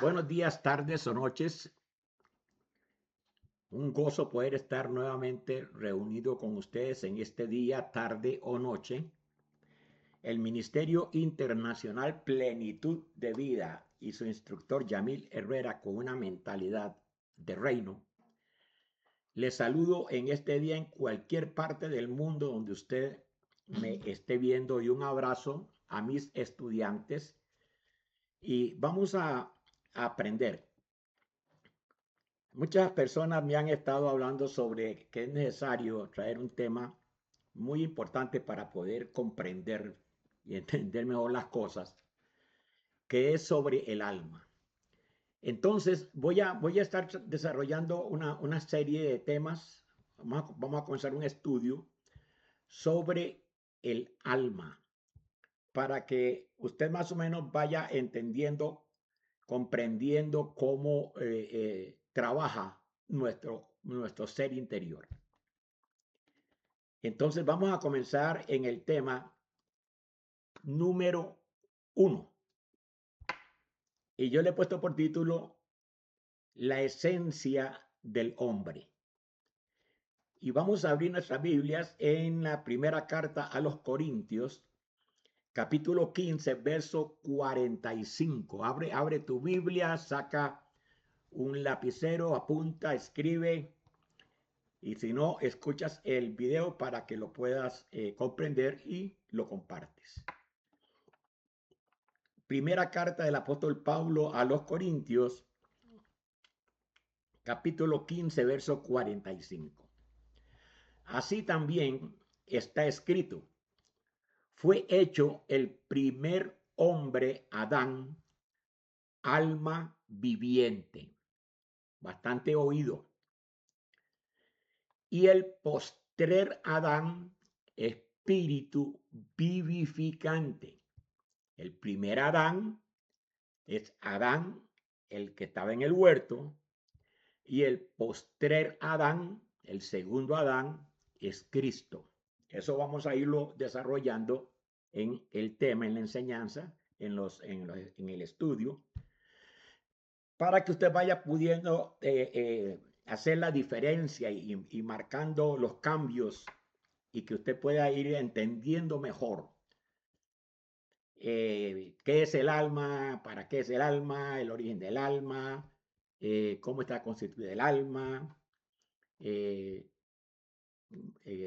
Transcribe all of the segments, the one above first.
Buenos días, tardes o noches. Un gozo poder estar nuevamente reunido con ustedes en este día, tarde o noche. El Ministerio Internacional Plenitud de Vida y su instructor Yamil Herrera, con una mentalidad de reino. Les saludo en este día en cualquier parte del mundo donde usted me esté viendo, y un abrazo a mis estudiantes. Y vamos a aprender. Muchas personas me han estado hablando sobre que es necesario traer un tema muy importante para poder comprender y entender mejor las cosas, que es sobre el alma. Entonces voy a estar desarrollando una serie de temas. Vamos a comenzar un estudio sobre el alma, para que usted más o menos vaya entendiendo, comprendiendo cómo trabaja nuestro ser interior. Entonces vamos a comenzar en el tema número 1. Y yo le he puesto por título La esencia del hombre. Y vamos a abrir nuestras Biblias en la primera carta a los Corintios, capítulo 15, verso 45. Abre tu Biblia, saca un lapicero, apunta, escribe. Y si no, escuchas el video para que lo puedas comprender y lo compartes. Primera carta del apóstol Pablo a los Corintios, capítulo 15, verso 45. Así también está escrito: fue hecho el primer hombre, Adán, alma viviente. Bastante oído. Y el postrer Adán, espíritu vivificante. El primer Adán es Adán, el que estaba en el huerto, y el postrer Adán, el segundo Adán, es Cristo. Eso vamos a irlo desarrollando en el tema, en la enseñanza, en el estudio, para que usted vaya pudiendo hacer la diferencia y marcando los cambios, y que usted pueda ir entendiendo mejor qué es el alma, para qué es el alma, el origen del alma, cómo está constituida el alma,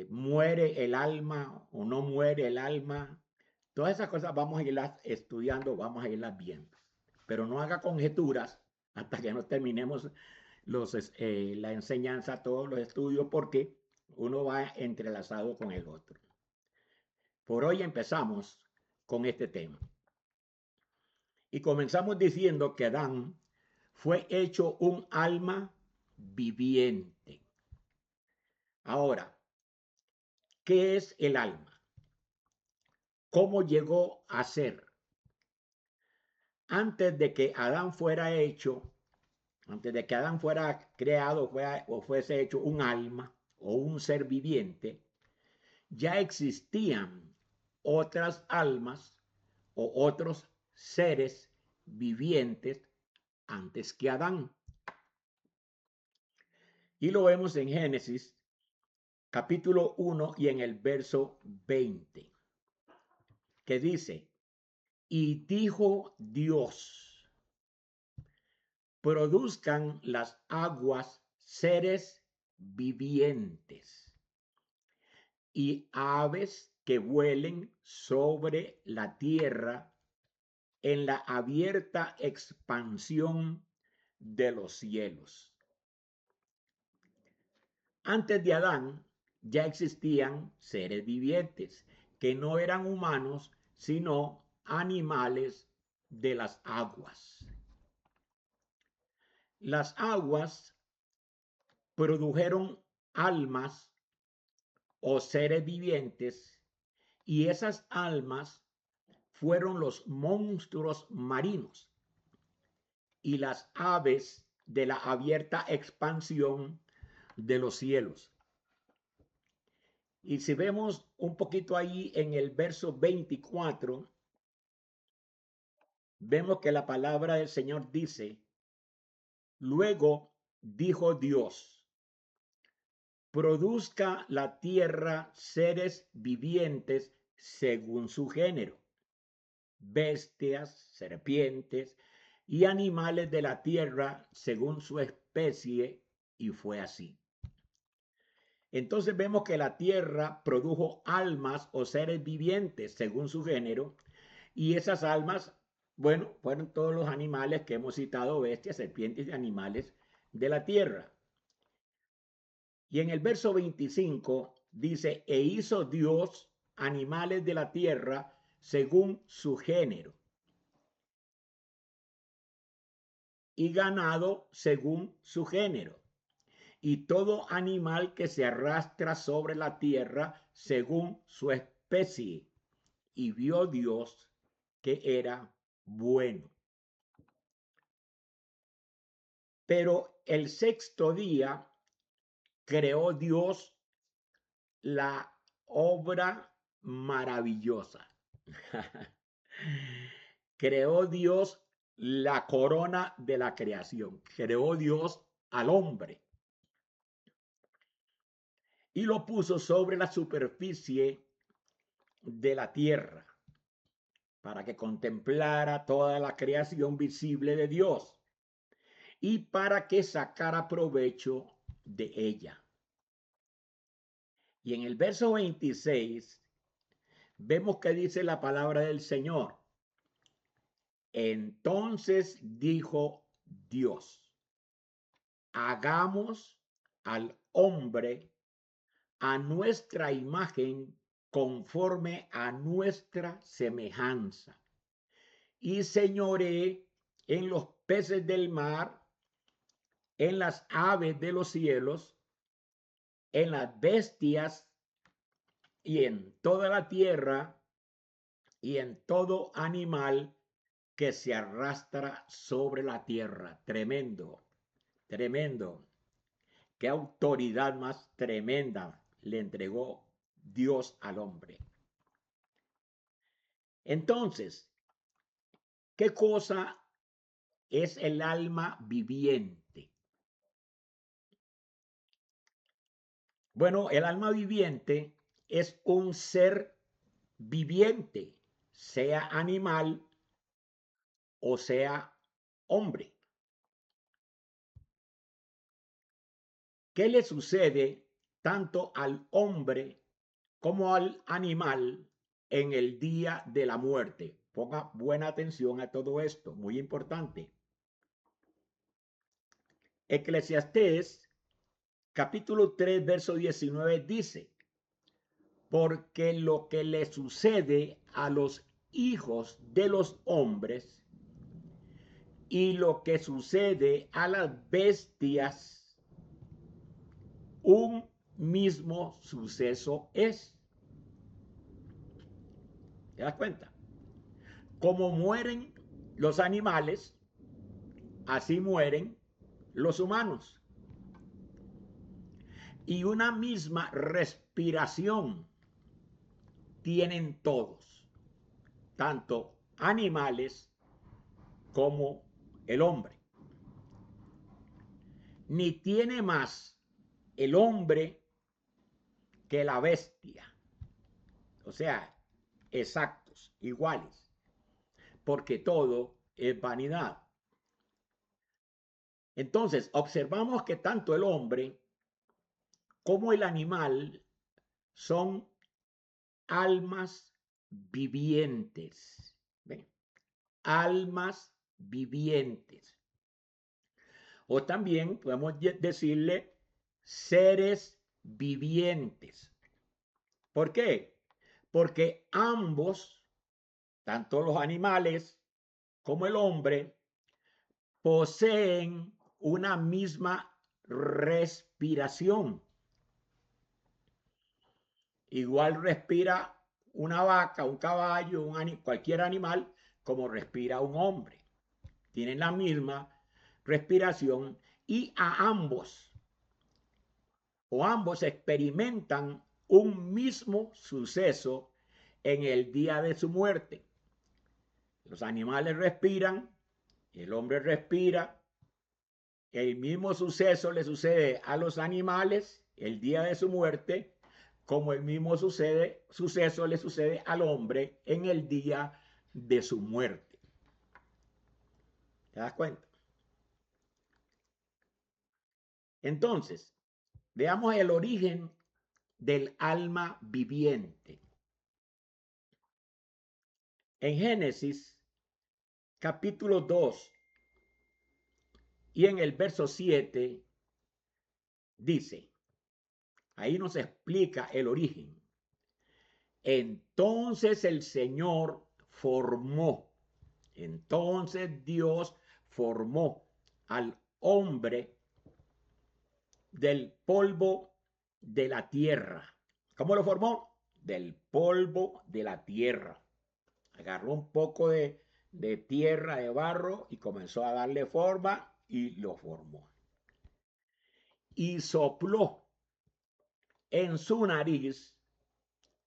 muere el alma o no muere el alma. Todas esas cosas vamos a irlas estudiando, vamos a irlas viendo. Pero no haga conjeturas hasta que no terminemos la enseñanza, todos los estudios, porque uno va entrelazado con el otro. Por hoy empezamos con este tema. Y comenzamos diciendo que Adán fue hecho un alma viviente. Ahora, ¿qué es el alma? ¿Cómo llegó a ser? Antes de que Adán fuera hecho, antes de que Adán fuera creado o fuese hecho un alma o un ser viviente, ya existían otras almas o otros seres vivientes antes que Adán. Y lo vemos en Génesis capítulo 1 y en el verso 20, que dice: y dijo Dios, produzcan las aguas seres vivientes y aves que vuelen sobre la tierra en la abierta expansión de los cielos. Antes de Adán ya existían seres vivientes que no eran humanos, sino animales de las aguas. Las aguas produjeron almas o seres vivientes, y esas almas fueron los monstruos marinos y las aves de la abierta expansión de los cielos. Y si vemos un poquito ahí en el verso 24, vemos que la palabra del Señor dice Luego dijo Dios: produzca la tierra seres vivientes según su género, bestias, serpientes y animales de la tierra según su especie, y fue así. Entonces vemos que la tierra produjo almas o seres vivientes según su género, y esas almas, bueno, fueron todos los animales que hemos citado: bestias, serpientes y animales de la tierra. Y en el verso 25 dice: e hizo Dios animales de la tierra según su género, y ganado según su género, y todo animal que se arrastra sobre la tierra según su especie. Y vio Dios que era bueno. Pero el sexto día creó Dios la obra maravillosa. Creó Dios la corona de la creación. Creó Dios al hombre y lo puso sobre la superficie de la tierra para que contemplara toda la creación visible de Dios y para que sacara provecho de ella. Y en el verso 26 vemos que dice la palabra del Señor: entonces dijo Dios: hagamos al hombre a nuestra imagen, conforme a nuestra semejanza, y señoree en los peces del mar, en las aves de los cielos, en las bestias y en toda la tierra y en todo animal que se arrastra sobre la tierra. Tremendo, tremendo. Qué autoridad más tremenda le entregó Dios al hombre. Entonces, ¿qué cosa es el alma viviente? Bueno, el alma viviente es un ser viviente, sea animal o sea hombre. ¿Qué le sucede tanto al hombre como al animal en el día de la muerte? Ponga buena atención a todo esto, muy importante. Eclesiastés capítulo 3, verso 19 dice: porque lo que le sucede a los hijos de los hombres y lo que sucede a las bestias, un mismo suceso es. ¿Te das cuenta? Como mueren los animales, así mueren los humanos. Y una misma respiración tienen todos, tanto animales como el hombre. Ni tiene más el hombre que la bestia. O sea, exactos, iguales, porque todo es vanidad. Entonces, observamos que tanto el hombre como el animal son almas vivientes. ¿Ven? Almas vivientes. O también podemos decirle seres vivientes. ¿Por qué? Porque ambos, tanto los animales como el hombre, poseen una misma respiración. Igual respira una vaca, un caballo, cualquier animal, como respira un hombre. Tienen la misma respiración y a ambos experimentan un mismo suceso en el día de su muerte. Los animales respiran, el hombre respira, el mismo suceso le sucede a los animales el día de su muerte, como el mismo suceso le sucede al hombre en el día de su muerte. ¿Te das cuenta? Entonces, veamos el origen del alma viviente. En Génesis, capítulo 2, y en el verso 7, dice, ahí nos explica el origen. Entonces el Señor formó, entonces Dios formó al hombre del polvo de la tierra. ¿Cómo lo formó? Del polvo de la tierra. Agarró un poco de tierra, de barro, y comenzó a darle forma y lo formó. Y sopló en su nariz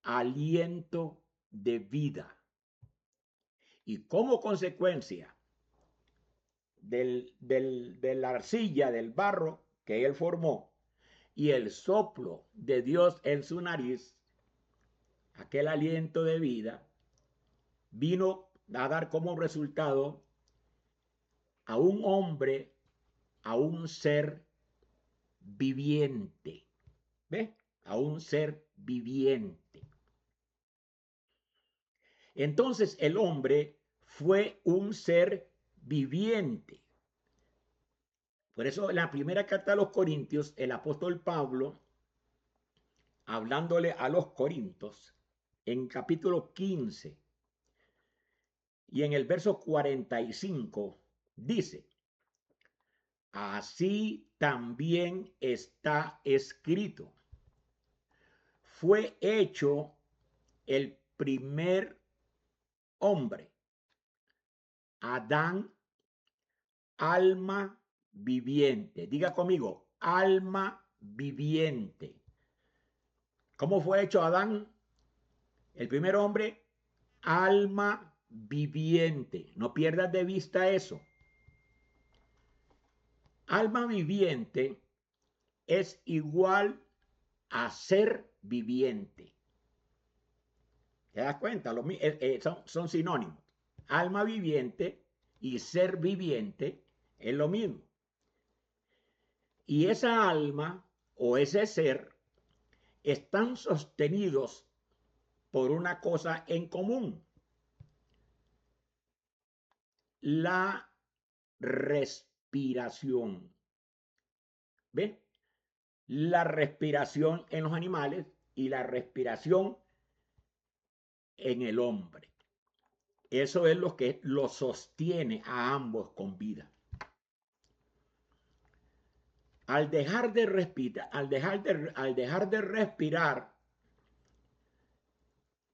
aliento de vida. Y como consecuencia de la arcilla, del barro que él formó, y el soplo de Dios en su nariz, aquel aliento de vida, vino a dar como resultado a un hombre, a un ser viviente. ¿Ve? A un ser viviente. Entonces el hombre fue un ser viviente. Por eso en la primera carta a los Corintios, el apóstol Pablo, hablándole a los Corintios, en capítulo 15 y en el verso 45, dice, así también está escrito, fue hecho el primer hombre, Adán, alma viviente. Diga conmigo, alma viviente. ¿Cómo fue hecho Adán? El primer hombre, alma viviente. No pierdas de vista eso. Alma viviente es igual a ser viviente. ¿Te das cuenta? Son sinónimos. Alma viviente y ser viviente es lo mismo. Y esa alma o ese ser están sostenidos por una cosa en común: la respiración. ¿Ven? La respiración en los animales y la respiración en el hombre. Eso es lo que lo sostiene a ambos con vida. Al dejar de respirar,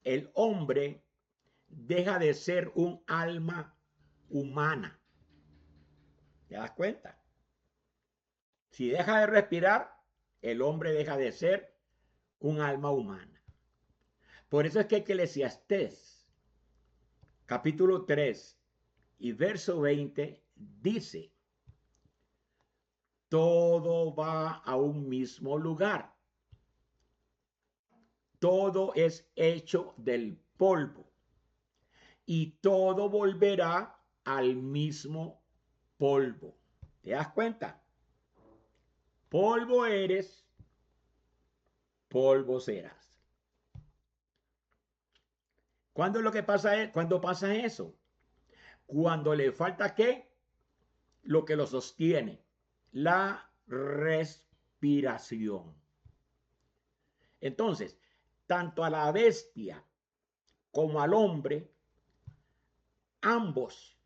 el hombre deja de ser un alma humana. ¿Te das cuenta? Si deja de respirar, el hombre deja de ser un alma humana. Por eso es que Eclesiastés, capítulo 3 y verso 20, dice, todo va a un mismo lugar. Todo es hecho del polvo y todo volverá al mismo polvo. ¿Te das cuenta? Polvo eres, polvo serás. ¿Cuándo es lo que pasa? ¿Cuándo pasa eso? Cuando le falta ¿qué? Lo que lo sostiene, la respiración. Entonces, tanto a la bestia como al hombre, ambos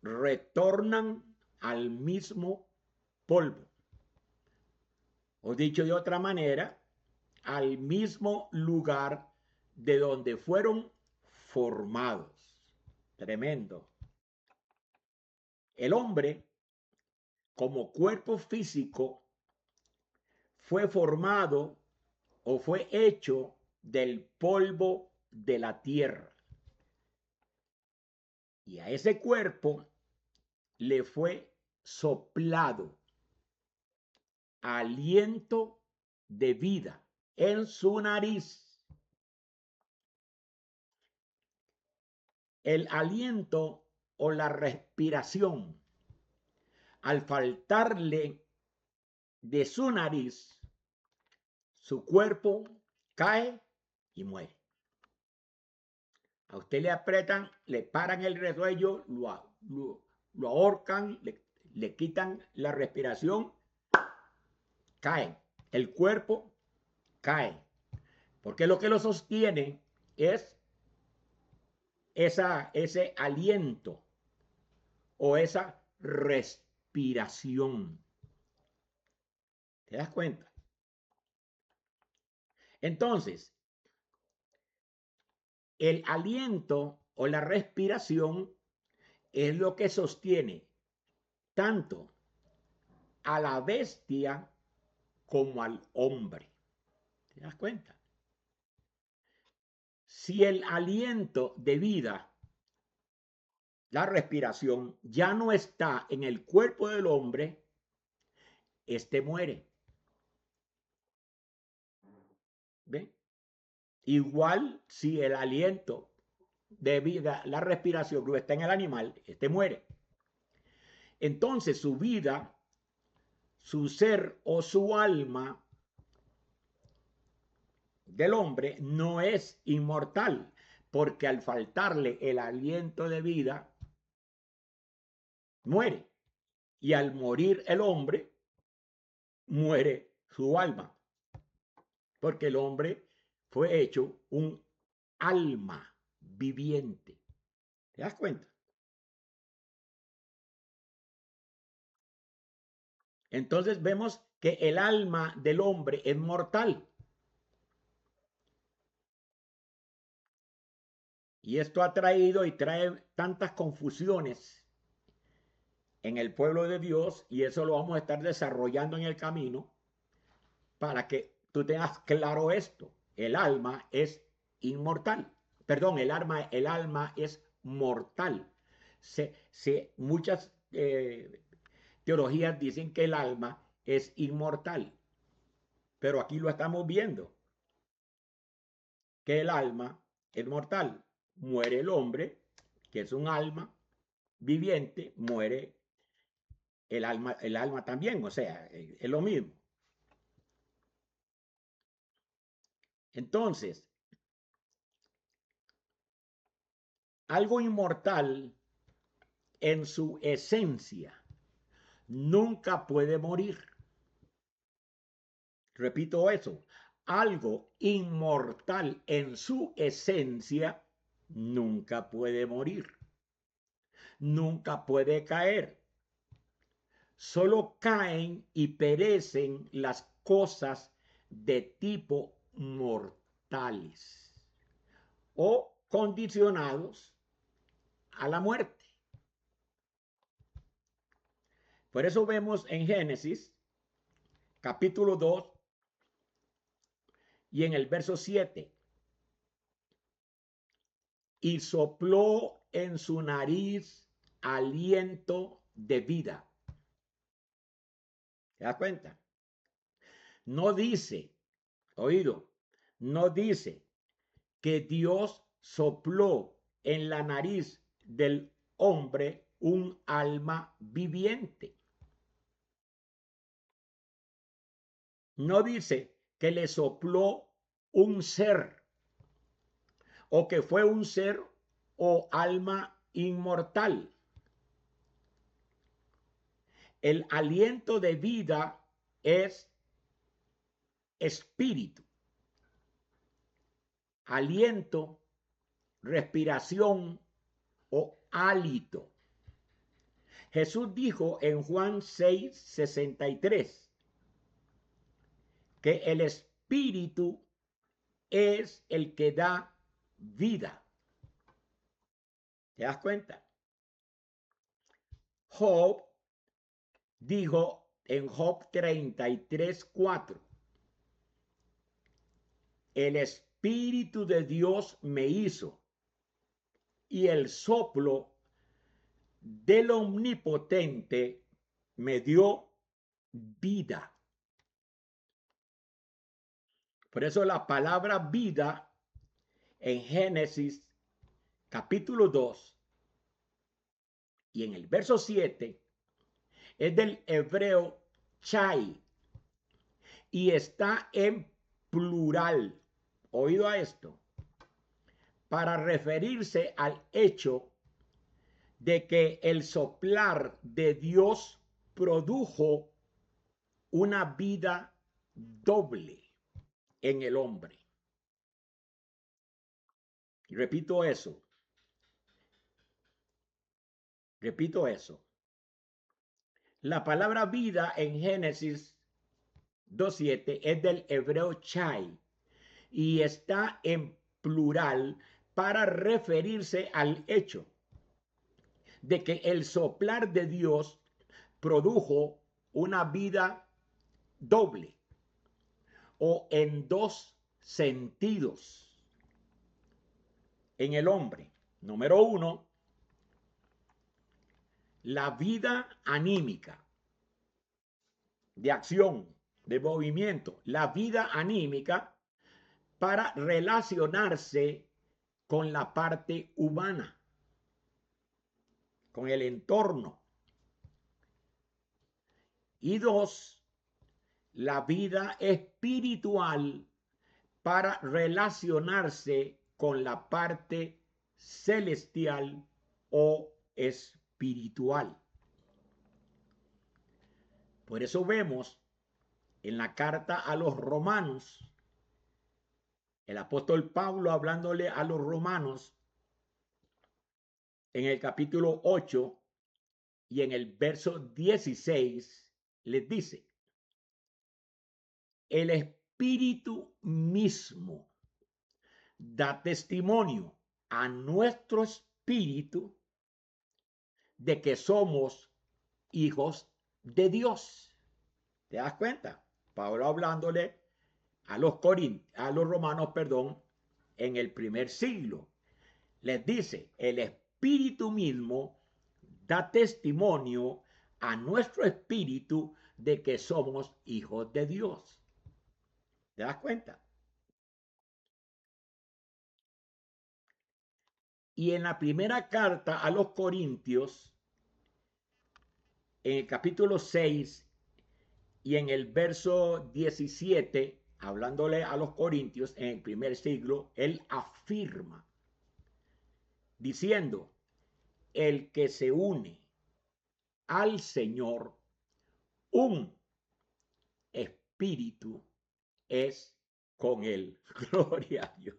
retornan al mismo polvo. O dicho de otra manera, al mismo lugar de donde fueron formados. Tremendo. El hombre, como cuerpo físico, fue formado o fue hecho del polvo de la tierra. Y a ese cuerpo le fue soplado aliento de vida en su nariz. El aliento o la respiración, al faltarle de su nariz, su cuerpo cae y muere. A usted le apretan, le paran el resuello, lo ahorcan, le quitan la respiración, cae. El cuerpo cae. Porque lo que lo sostiene es ese aliento o esa respiración. ¿Te das cuenta? Entonces, el aliento o la respiración es lo que sostiene tanto a la bestia como al hombre. ¿Te das cuenta? Si el aliento de vida, la respiración, ya no está en el cuerpo del hombre, este muere. ¿Ven? Igual si el aliento de vida, la respiración no está en el animal, este muere. Entonces su vida, su ser o su alma del hombre no es inmortal, porque al faltarle el aliento de vida, muere. Y al morir el hombre, muere su alma, porque el hombre fue hecho un alma viviente. ¿Te das cuenta? Entonces vemos que el alma del hombre es mortal. Y esto ha traído y trae tantas confusiones en el pueblo de Dios, y eso lo vamos a estar desarrollando en el camino para que tú tengas claro esto. El alma es inmortal. Perdón, el alma es mortal. Muchas teologías dicen que el alma es inmortal, pero aquí lo estamos viendo, que el alma es mortal. Muere el hombre, que es un alma viviente, muere el alma también, o sea, es lo mismo. Entonces, algo inmortal en su esencia nunca puede morir. Repito eso, algo inmortal en su esencia nunca puede morir, nunca puede caer. Solo caen y perecen las cosas de tipo mortales o condicionados a la muerte. Por eso vemos en Génesis capítulo 2 y en el verso 7, y sopló en su nariz aliento de vida. ¿Se da cuenta? No dice, oído, no dice que Dios sopló en la nariz del hombre un alma viviente. No dice que le sopló un ser o que fue un ser o alma inmortal. El aliento de vida es espíritu. Aliento, respiración o hálito. Jesús dijo en Juan 6:63 que el espíritu es el que da vida. ¿Te das cuenta? Job dijo en Job 33:4, el espíritu de Dios me hizo y el soplo del omnipotente me dio vida. Por eso la palabra vida en Génesis capítulo 2 y en el verso 7 es del hebreo chai y está en plural. ¿Oído a esto? Para referirse al hecho de que el soplar de Dios produjo una vida doble en el hombre. Y repito eso. Repito eso. La palabra vida en Génesis 2:7 es del hebreo chai y está en plural para referirse al hecho de que el soplar de Dios produjo una vida doble o en dos sentidos en el hombre. Número uno, la vida anímica, de acción, de movimiento, la vida anímica para relacionarse con la parte humana, con el entorno. Y dos, la vida espiritual para relacionarse con la parte celestial o espiritual. Por eso vemos en la carta a los romanos, el apóstol Pablo hablándole a los romanos en el capítulo 8 y en el verso 16 les dice: el espíritu mismo da testimonio a nuestro espíritu de que somos hijos de Dios. ¿Te das cuenta? Pablo hablándole a los romanos, en el primer siglo. Les dice, el espíritu mismo da testimonio a nuestro espíritu de que somos hijos de Dios. ¿Te das cuenta? Y en la primera carta a los Corintios, en el capítulo 6 y en el verso 17, hablándole a los Corintios en el primer siglo, él afirma, diciendo, el que se une al Señor, un espíritu es con él. Gloria a Dios.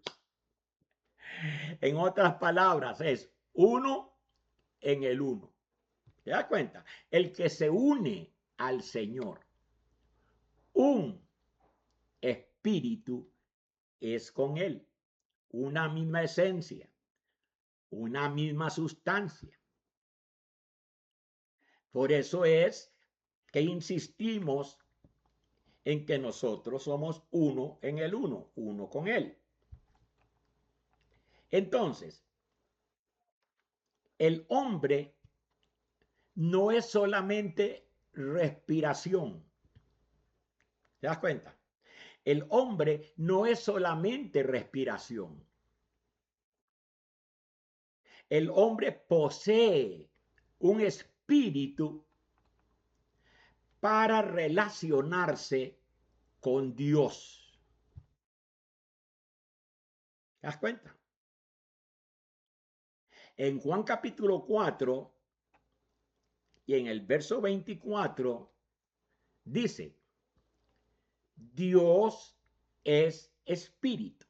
En otras palabras, es uno en el uno. ¿Te das cuenta? El que se une al Señor, un espíritu es con él. Una misma esencia, una misma sustancia. Por eso es que insistimos en que nosotros somos uno en el uno, uno con él. Entonces, el hombre no es solamente respiración. ¿Te das cuenta? El hombre no es solamente respiración. El hombre posee un espíritu para relacionarse con Dios. ¿Te das cuenta? En Juan capítulo 4 y en el verso 24 dice, Dios es espíritu.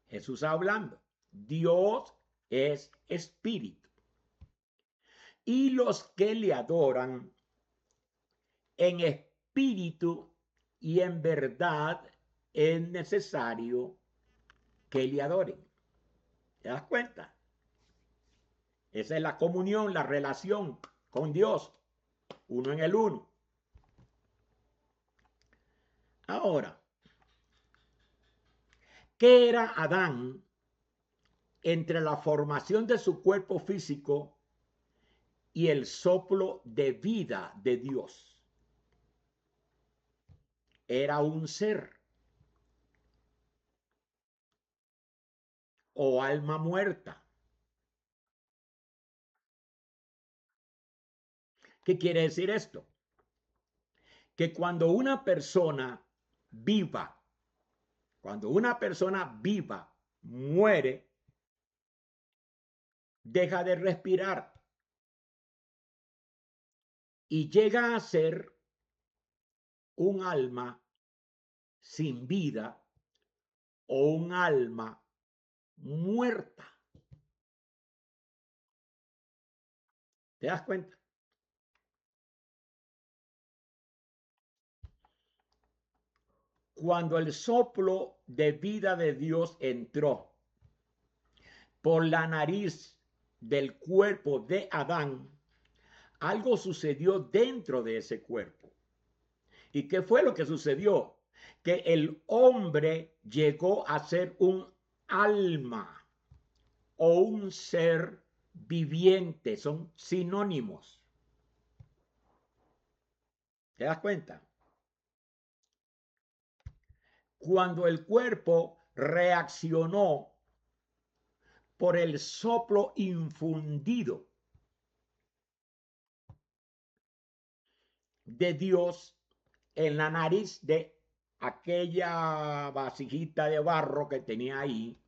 Jesús hablando, Dios es espíritu. Y los que le adoran en espíritu y en verdad es necesario que le adoren. ¿Te das cuenta? Esa es la comunión, la relación con Dios, uno en el uno. Ahora, ¿qué era Adán entre la formación de su cuerpo físico y el soplo de vida de Dios? Era un ser. o alma muerta. ¿Qué quiere decir esto? Que cuando una persona viva, muere, deja de respirar y llega a ser un alma sin vida o un alma muerta. ¿Te das cuenta? Cuando el soplo de vida de Dios entró por la nariz del cuerpo de Adán, algo sucedió dentro de ese cuerpo. ¿Y qué fue lo que sucedió? Que el hombre llegó a ser un alma o un ser viviente. Son sinónimos. ¿Te das cuenta? Cuando el cuerpo reaccionó por el soplo infundido de Dios en la nariz de aquella vasijita de barro que tenía ahí,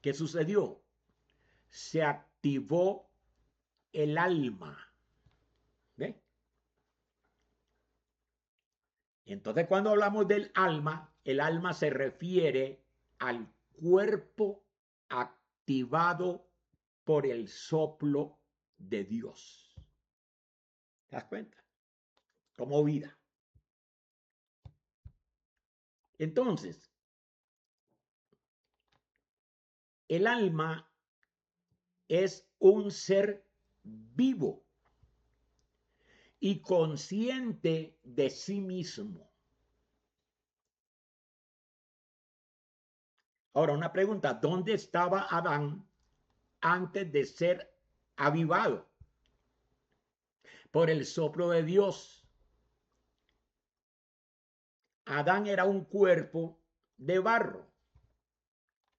¿qué sucedió? Se activó el alma. ¿Ve? Entonces, cuando hablamos del alma, el alma se refiere al cuerpo activado por el soplo de Dios. ¿Te das cuenta? Como vida. Entonces, el alma es un ser vivo y consciente de sí mismo. Ahora, una pregunta, ¿dónde estaba Adán antes de ser avivado por el soplo de Dios? Adán era un cuerpo de barro,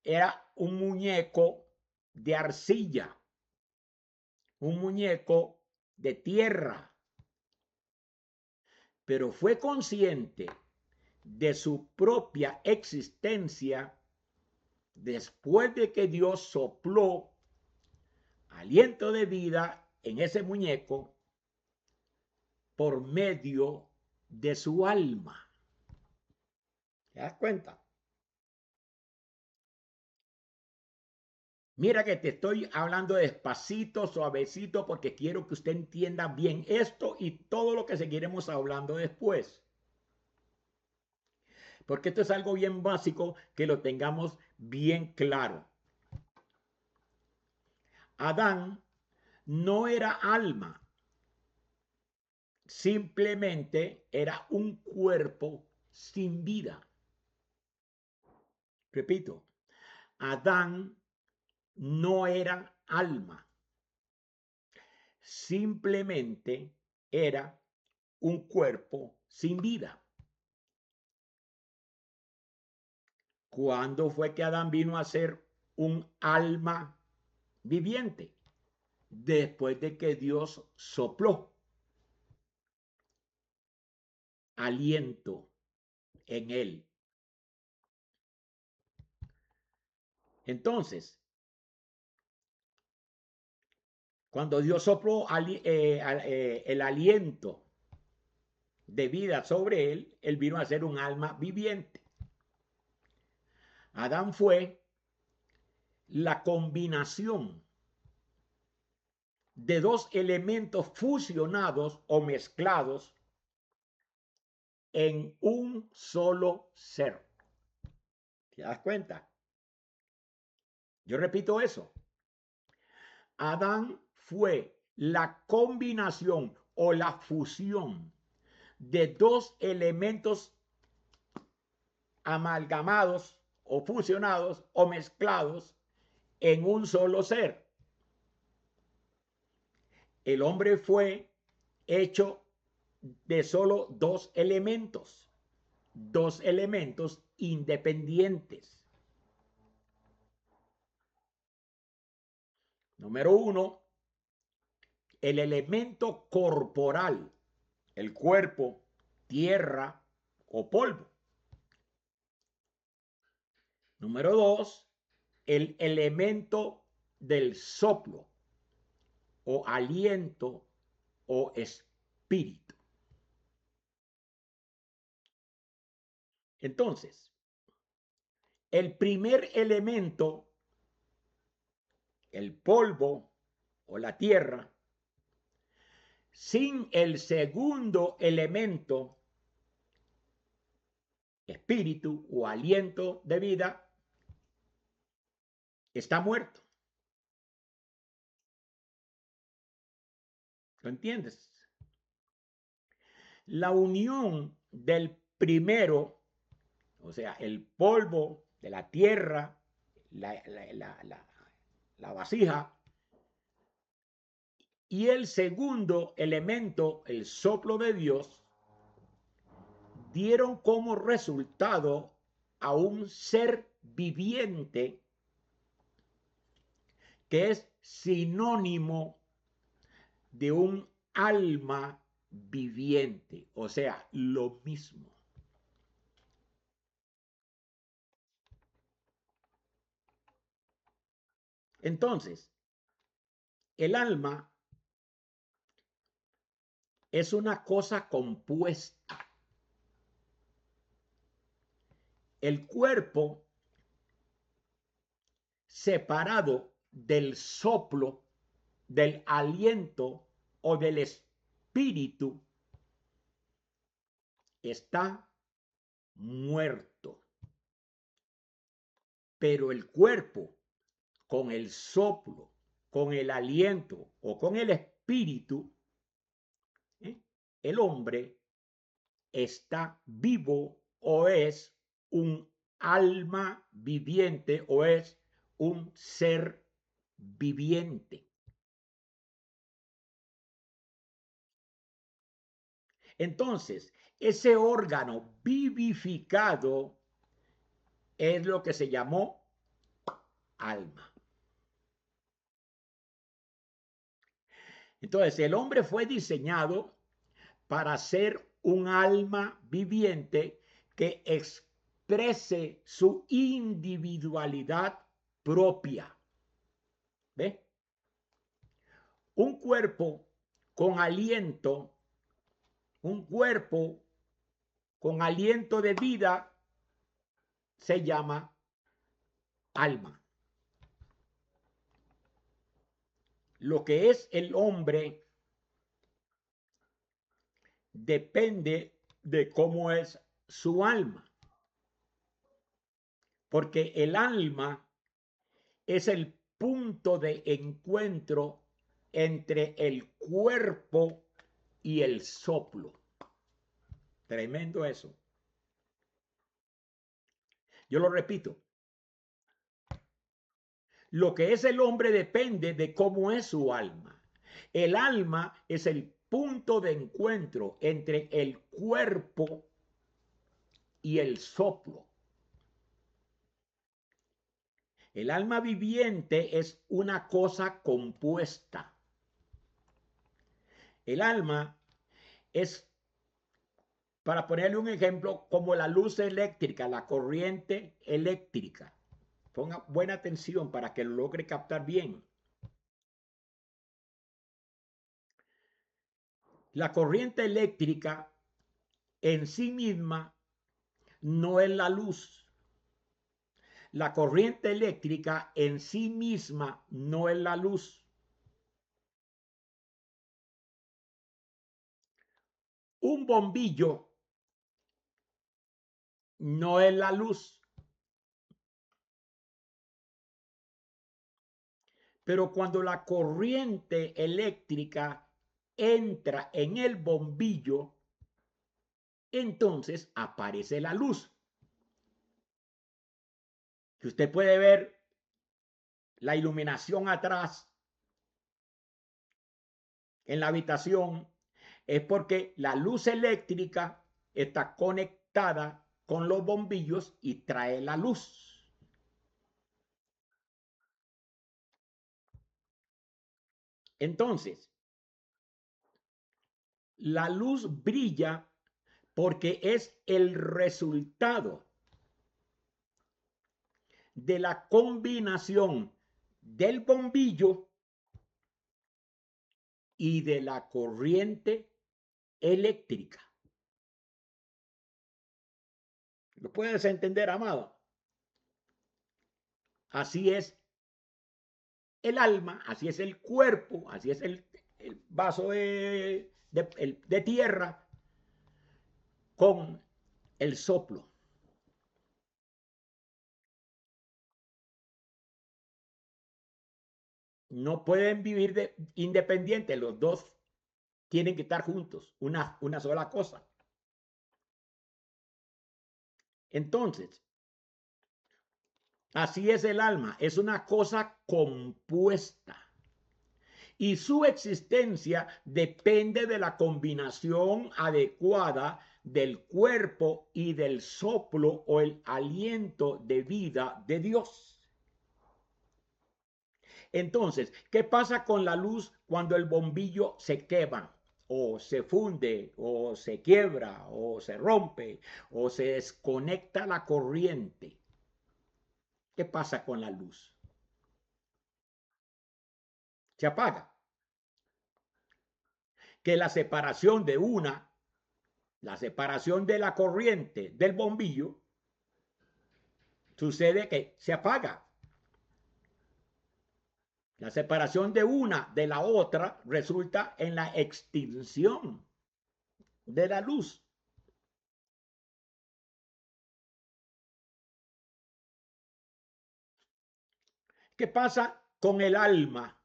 era un muñeco de arcilla, un muñeco de tierra, pero fue consciente de su propia existencia después de que Dios sopló aliento de vida en ese muñeco por medio de su alma. ¿Te das cuenta? Mira que te estoy hablando despacito, suavecito, porque quiero que usted entienda bien esto y todo lo que seguiremos hablando después. Porque esto es algo bien básico que lo tengamos bien claro. Adán no era alma, simplemente era un cuerpo sin vida. Repito, Adán no era alma, simplemente era un cuerpo sin vida. ¿Cuándo fue que Adán vino a ser un alma viviente? Después de que Dios sopló aliento en él. Entonces, cuando Dios sopló el aliento de vida sobre él, él vino a ser un alma viviente. Adán fue la combinación de dos elementos fusionados o mezclados en un solo ser. ¿Te das cuenta? Yo repito eso. Adán fue la combinación o la fusión de dos elementos amalgamados o fusionados o mezclados en un solo ser. El hombre fue hecho de solo dos elementos independientes. Número uno, el elemento corporal, el cuerpo, tierra o polvo. Número dos, el elemento del soplo o aliento o espíritu. Entonces, el primer elemento, el polvo o la tierra, sin el segundo elemento, espíritu o aliento de vida, está muerto. ¿Lo entiendes? La unión del primero, o sea, el polvo de la tierra, la vasija, y el segundo elemento, el soplo de Dios, dieron como resultado a un ser viviente que es sinónimo de un alma viviente, o sea, lo mismo. Entonces, el alma es una cosa compuesta. El cuerpo separado del soplo, del aliento o del espíritu está muerto. Pero el cuerpo, con el soplo, con el aliento o con el espíritu, el hombre está vivo o es un alma viviente o es un ser viviente. Entonces, ese órgano vivificado es lo que se llamó alma. Entonces, el hombre fue diseñado para ser un alma viviente que exprese su individualidad propia. ¿Ve? Un cuerpo con aliento, un cuerpo con aliento de vida se llama alma. Lo que es el hombre depende de cómo es su alma. Porque el alma es el punto de encuentro entre el cuerpo y el soplo. Tremendo eso. Yo lo repito. Lo que es el hombre depende de cómo es su alma. El alma es el punto de encuentro entre el cuerpo y el soplo. El alma viviente es una cosa compuesta. El alma es, para ponerle un ejemplo, como la luz eléctrica, la corriente eléctrica. Ponga buena atención para que lo logre captar bien. La corriente eléctrica en sí misma no es la luz. La corriente eléctrica en sí misma no es la luz. Un bombillo no es la luz. Pero cuando la corriente eléctrica entra en el bombillo, entonces aparece la luz. Si usted puede ver la iluminación atrás en la habitación, es porque la luz eléctrica está conectada con los bombillos y trae la luz. Entonces, la luz brilla porque es el resultado de la combinación del bombillo y de la corriente eléctrica. ¿Lo puedes entender, amado? Así es el alma, así es el cuerpo, así es el vaso de tierra con el soplo. No pueden vivir independientes, los dos tienen que estar juntos, una sola cosa. Entonces, así es el alma, es una cosa compuesta. Y su existencia depende de la combinación adecuada del cuerpo y del soplo o el aliento de vida de Dios. Entonces, ¿qué pasa con la luz cuando el bombillo se quema, o se funde, o se quiebra, o se rompe, o se desconecta la corriente? ¿Qué pasa con la luz? Se apaga. Que la separación de la corriente del bombillo, sucede que se apaga. La separación de una de la otra resulta en la extinción de la luz. ¿Qué pasa con el alma?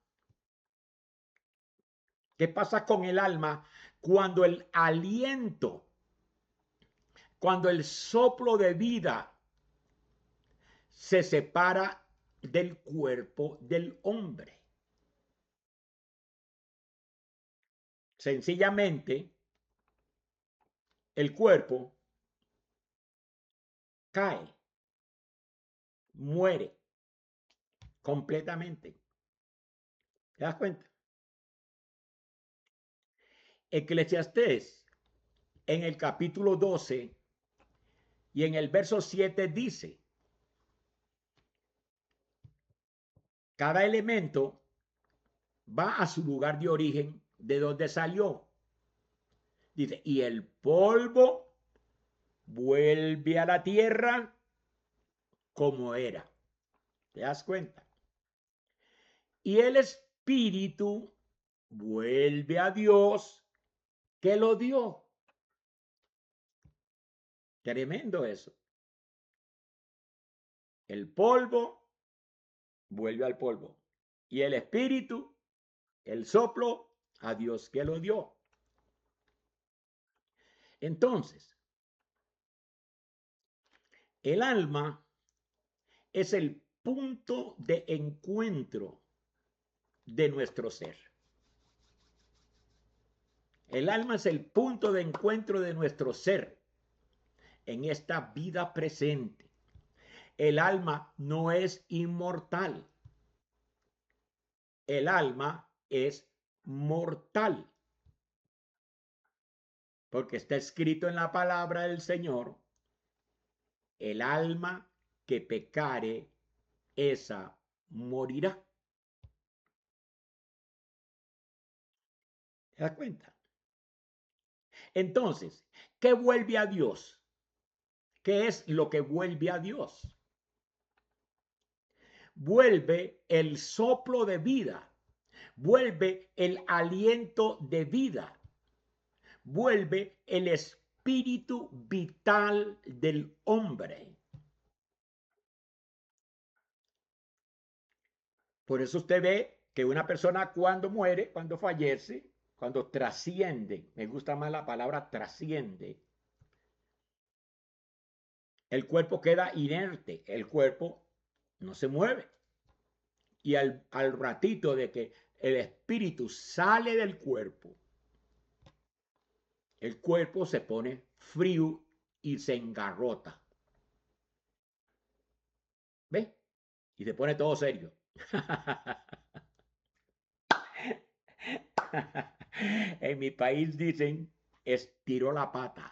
¿Qué pasa con el alma cuando el aliento, cuando el soplo de vida se separa del cuerpo del hombre? Sencillamente, el cuerpo cae, muere completamente. ¿Te das cuenta? Eclesiastés en el capítulo 12 y en el verso 7 dice, cada elemento va a su lugar de origen de donde salió. Dice, y el polvo vuelve a la tierra como era. ¿Te das cuenta? Y el espíritu vuelve a Dios que lo dio. Tremendo eso. El polvo vuelve al polvo. Y el espíritu, el soplo, a Dios que lo dio. Entonces, el alma es el punto de encuentro de nuestro ser. El alma es el punto de encuentro de nuestro ser en esta vida presente. El alma no es inmortal. El alma es mortal. Porque está escrito en la palabra del Señor, el alma que pecare, esa morirá. ¿Te das cuenta? Entonces, ¿qué vuelve a Dios? ¿Qué es lo que vuelve a Dios? Vuelve el soplo de vida, vuelve el aliento de vida, vuelve el espíritu vital del hombre. Por eso usted ve que una persona cuando muere, cuando fallece, cuando trasciende, me gusta más la palabra trasciende, el cuerpo queda inerte, el cuerpo no se mueve. Y al ratito de que el espíritu sale del cuerpo, el cuerpo se pone frío y se engarrota. ¿Ve? Y se pone todo serio. En mi país dicen, estiró la pata.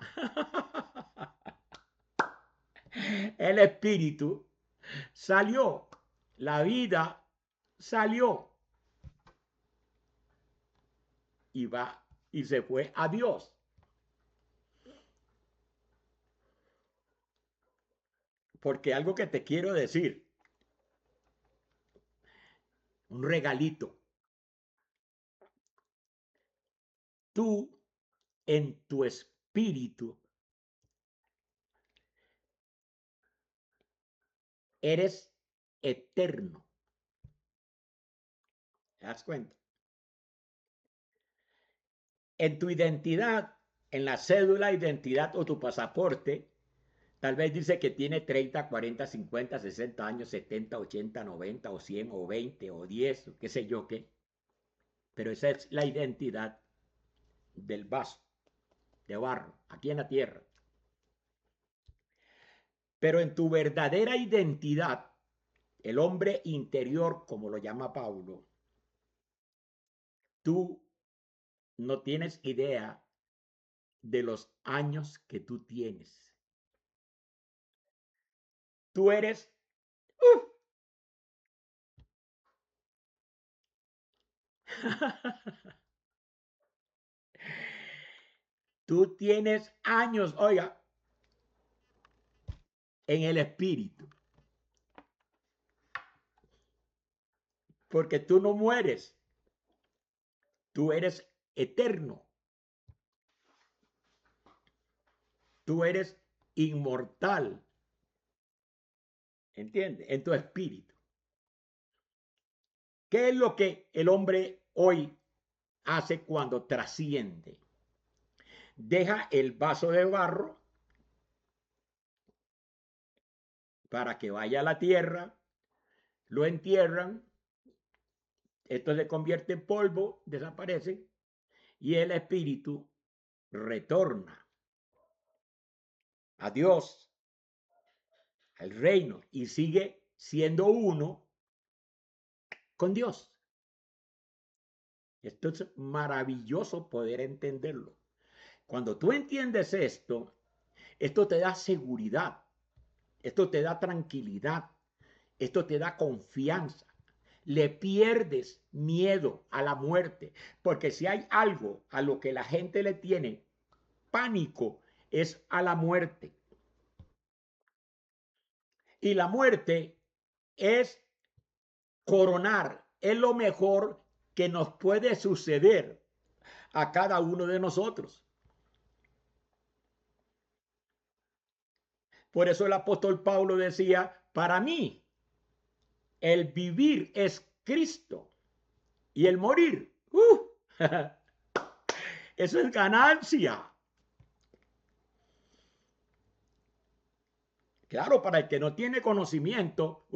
El espíritu salió, la vida salió y va y se fue a Dios. Porque algo que te quiero decir, un regalito. Tú en tu espíritu eres eterno. ¿Te das cuenta? En tu identidad, en la cédula de identidad o tu pasaporte, tal vez dice que tiene 30, 40, 50, 60 años, 70, 80, 90 o 100 o 20 o 10, qué sé yo qué. Pero esa es la identidad del vaso de barro, aquí en la tierra. Pero en tu verdadera identidad, el hombre interior, como lo llama Pablo, tú no tienes idea de los años que tú tienes. Tú eres, tú tienes años, oiga, en el espíritu. Porque tú no mueres, tú eres eterno, tú eres inmortal, ¿entiendes? En tu espíritu. ¿Qué es lo que el hombre hoy hace cuando trasciende? Deja el vaso de barro para que vaya a la tierra, lo entierran, esto se convierte en polvo, desaparece, y el espíritu retorna a Dios, al reino, y sigue siendo uno con Dios. Esto es maravilloso poder entenderlo. Cuando tú entiendes esto, esto te da seguridad, esto te da tranquilidad, esto te da confianza. Le pierdes miedo a la muerte, porque si hay algo a lo que la gente le tiene pánico es a la muerte. Y la muerte es coronar, es lo mejor que nos puede suceder a cada uno de nosotros. Por eso el apóstol Pablo decía, para mí, el vivir es Cristo y el morir, eso es ganancia. Claro, para el que no tiene conocimiento,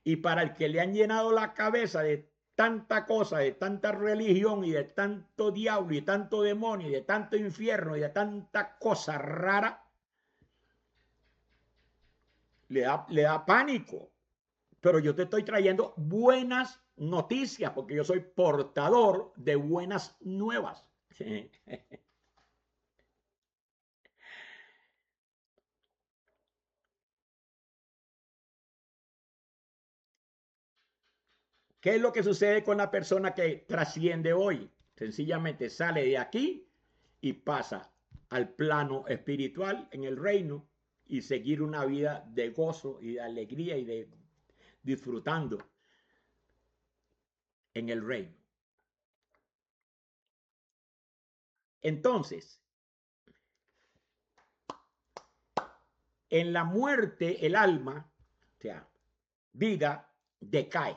y para el que le han llenado la cabeza de tanta cosa, de tanta religión y de tanto diablo y tanto demonio y de tanto infierno y de tanta cosa rara, le da pánico. Pero yo te estoy trayendo buenas noticias porque yo soy portador de buenas nuevas. ¿Qué es lo que sucede con la persona que trasciende hoy? Sencillamente sale de aquí y pasa al plano espiritual en el reino y seguir una vida de gozo y de alegría y de disfrutando en el reino. Entonces, en la muerte el alma, o sea, vida, decae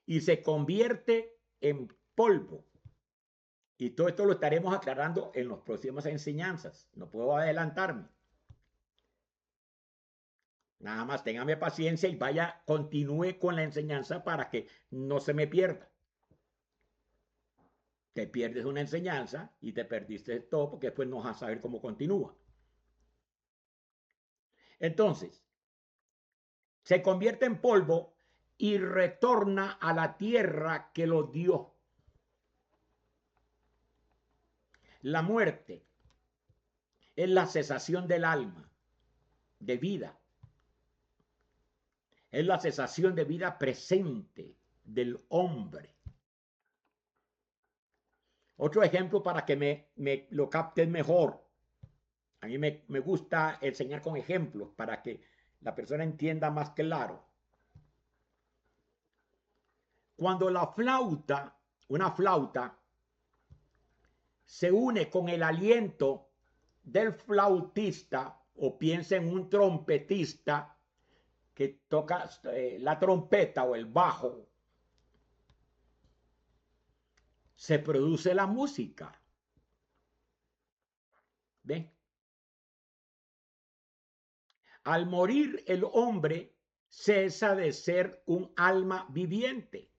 y se convierte en polvo. Y todo esto lo estaremos aclarando en las próximas enseñanzas. No puedo adelantarme. Nada más téngame paciencia y vaya, continúe con la enseñanza para que no se me pierda. Te pierdes una enseñanza y te perdiste todo porque después no vas a saber cómo continúa. Entonces, se convierte en polvo y retorna a la tierra que lo dio. La muerte es la cesación del alma, de vida. Es la cesación de vida presente del hombre. Otro ejemplo para que me lo capten mejor. A mí me gusta enseñar con ejemplos para que la persona entienda más claro. Cuando la flauta, una flauta, se une con el aliento del flautista, o piensa en un trompetista que toca la trompeta o el bajo, se produce la música. ¿Ven? Al morir el hombre cesa de ser un alma viviente.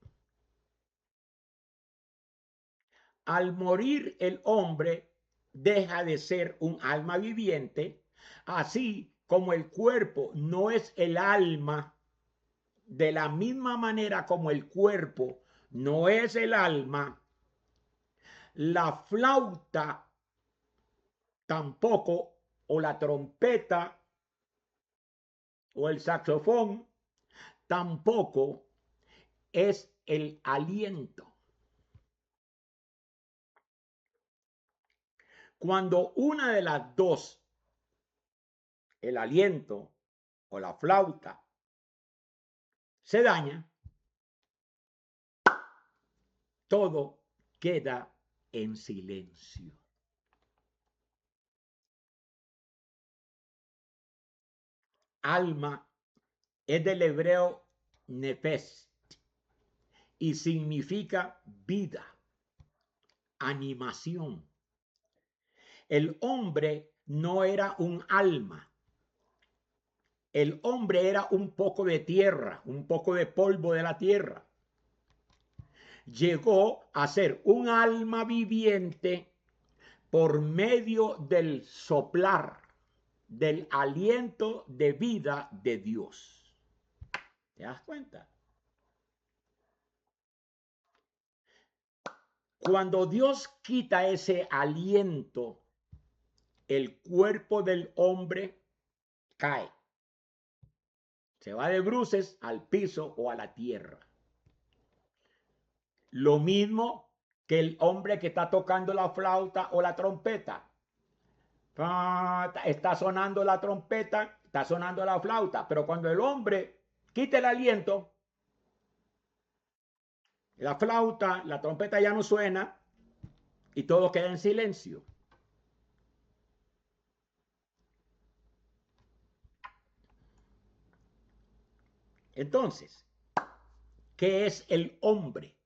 Al morir el hombre deja de ser un alma viviente, así como el cuerpo no es el alma, de la misma manera como el cuerpo no es el alma, la flauta tampoco, o la trompeta o el saxofón tampoco es el aliento. Cuando una de las dos, el aliento o la flauta, se daña, todo queda en silencio. Alma es del hebreo nefesh y significa vida, animación. El hombre no era un alma. El hombre era un poco de tierra, un poco de polvo de la tierra. Llegó a ser un alma viviente por medio del soplar, del aliento de vida de Dios. ¿Te das cuenta? Cuando Dios quita ese aliento, el cuerpo del hombre cae. Se va de bruces al piso o a la tierra. Lo mismo que el hombre que está tocando la flauta o la trompeta. Está sonando la trompeta, está sonando la flauta, pero cuando el hombre quita el aliento, la flauta, la trompeta ya no suena y todo queda en silencio. Entonces, ¿qué es el hombre?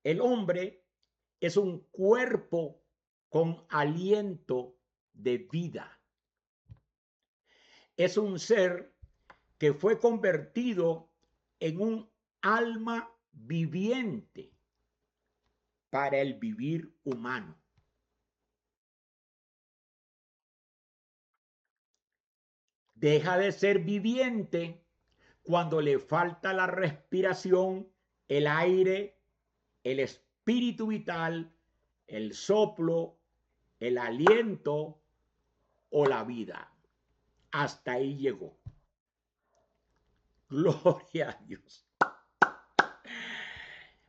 El hombre es un cuerpo con aliento de vida. Es un ser que fue convertido en un alma viviente para el vivir humano. Deja de ser viviente cuando le falta la respiración, el aire, el espíritu vital, el soplo, el aliento o la vida. Hasta ahí llegó. Gloria a Dios.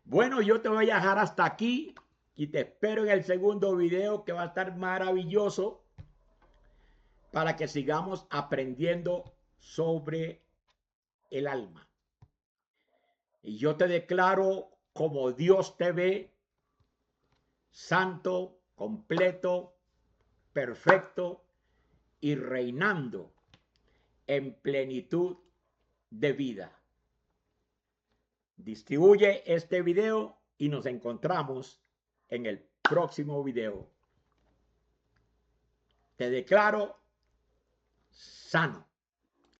Bueno, yo te voy a dejar hasta aquí y te espero en el segundo video, que va a estar maravilloso, para que sigamos aprendiendo sobre el alma. Y yo te declaro como Dios te ve, santo, completo, perfecto y reinando en plenitud de vida. Distribuye este video y nos encontramos en el próximo video. Te declaro sano.